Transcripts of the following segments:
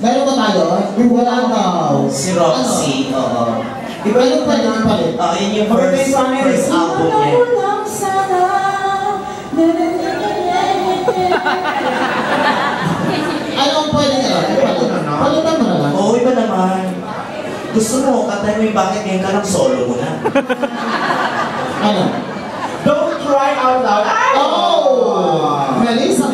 Meron ba tayo? Wala daw. Si Roxy, oo. Iba yung palit. Yun yung first album niya. Ano ang pwede nga? Palitan mo na lang. Oo, iba naman. Gusto mo, katay mo yung bakit ngayon ka ng solo mo na. Ano? Don't cry out loud. Oh! Melissa.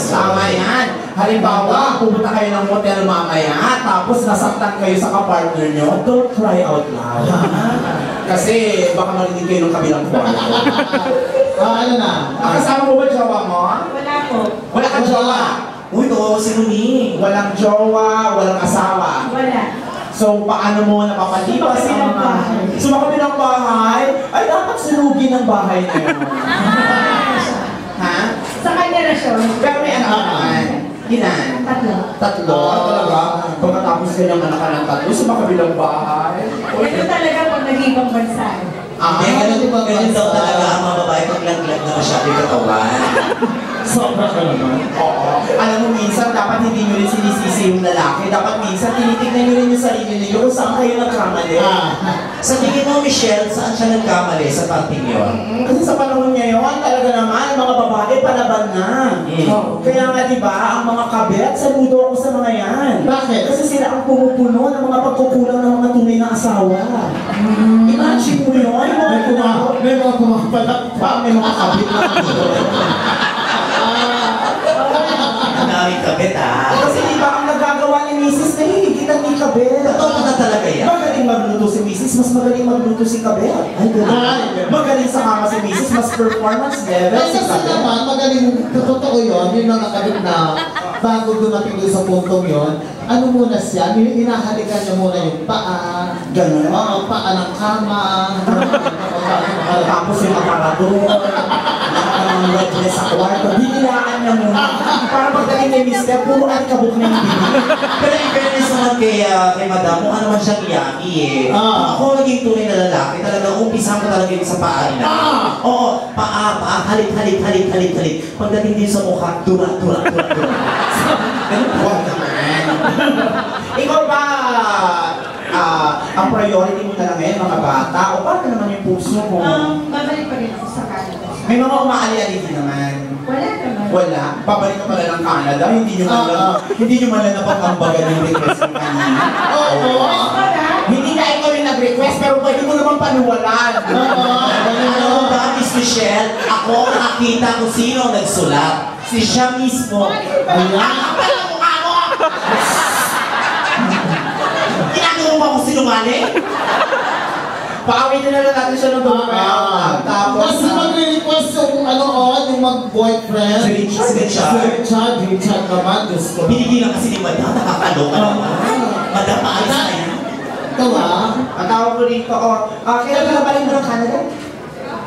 Tama yan. Halimbawa, pumunta kayo ng hotel mamaya, tapos nasaktan kayo sa kapartner nyo, don't cry out loud. Kasi baka marinig kayo ng kabilang kwarto. Ano na? Kasama mo ba jowa mo? Wala po. Wala kang jowa? Uy, kawawa si Muni. Walang jowa, walang asawa. Wala. So, paano mo napapalipas ang mga... Sumakabilang bahay? Ay, dapat sunugin ang bahay na yun. Ha? Sa kanya na siya. Pero may anak naman. Ilan? Tatlo? Talaga? Pagkatapos ka ng anak ka ng tatlo, sumakabilang bahay? Ito talaga pag nag-ibang bansa. Ganun daw talaga ang mga babae pag laglag na masyado yung katawan. Sobra ka naman. Oo. Alam mo, minsan dapat hindi nyo rin sinisisi yung lalaki. Dapat minsan tinitignan nyo rin yung sarili ninyo kung saan kayo nagkamali. Sa tingin mo, Michelle, saan siya nagkamali sa parting yun? Kasi sa panahon ngayon, talaga naman, mga babae palaban na. Kaya nga diba, ang mga kabet, saludo ako sa mga yan. Bakit? Kasi sila ang pumupuno ng mga pagkukulang ng mga tunay na asawa. Imagine mo yun, May mga kumapalakpa. may mga kabet na Ang daming kabit, Kasi diba, ang nagagawa ni Mrs. na hinigitan ni kabet. Totoo na talaga yan. Magaling magluto si Mrs., mas magaling magluto si kabet. Ay, magaling sa kama si Mrs., mas performance level si Kasi kabet. naman, magaling, totoo yun, yung mga kabit na bago dumating doon sa puntong yun, ano muna siya, hinahalikan niya muna yung paa. Ganun? Oo, paa ng kama. Tapos yung aparador, ang redness sa kwarto, binilaan niya muna. Para pagdating kay Mr. puro alikabok na yung bibig. Pero in fairness naman kay Madam, mukha naman siyang yaki eh. Ako naging tunay na lalaki, talaga umpisahan ko talaga yung sa paa nila. Oo, paa, halit. Pagdating din sa mukha, dura. Huwag naman. Ikaw ba, ang priority mo na lang ngayon, mga bata, o paano naman yung puso mo? Babalik pa rin ako sa Canada. May mga umaali-ali din naman. Wala naman. Wala. Babalik ka pala ng Canada, hindi nyo man lang napag-ambagan yung request mo kanina. Oo. Hindi na ikaw yung nag-request, pero pwede mo naman panuwalan. Alam mo ba, Miss Michelle, ako nakakita kung sino ang nagsulat. Si siya mismo. Ayan. Ginagawa mo ba kung sinungaling? Paawitin na lang natin siya ng doon. Tapos, Kasi magre-request yung yung mag-boyfriend. Si Richard. Richard naman, Diyos ko. Binigyan kasi ni Madam, nakakaloka naman. Madam, maayos na yan. Ito ang tawag ko rito, kailan ka nabalik mo ng Canada?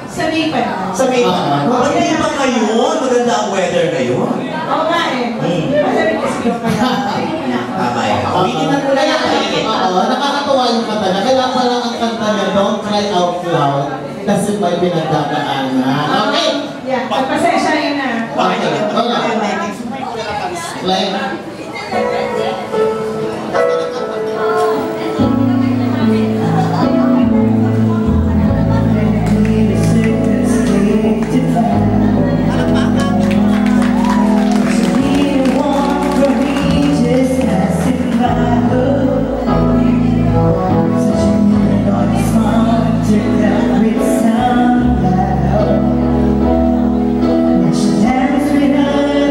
Sa May pa naman. Sa May naman. Hindi pa ngayon, maganda ang weather ngayon. Oo nga eh. Malamig kasi yung kaya. Tama eh. Awitin na muna Kaya, yan. nakakatawa yung kanta niya. Kaya pala ang kanta niya, Don't Cry Out Loud, kasi may pinagdadaanan. Okay? Yeah, pagpasensya yun na. Like, Now she danced with her,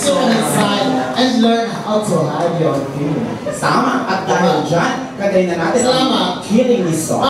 Step aside and learn how to hide your feelings. Tama. At dahil dyan, kagay na natin Salamat. ang killing ni Song.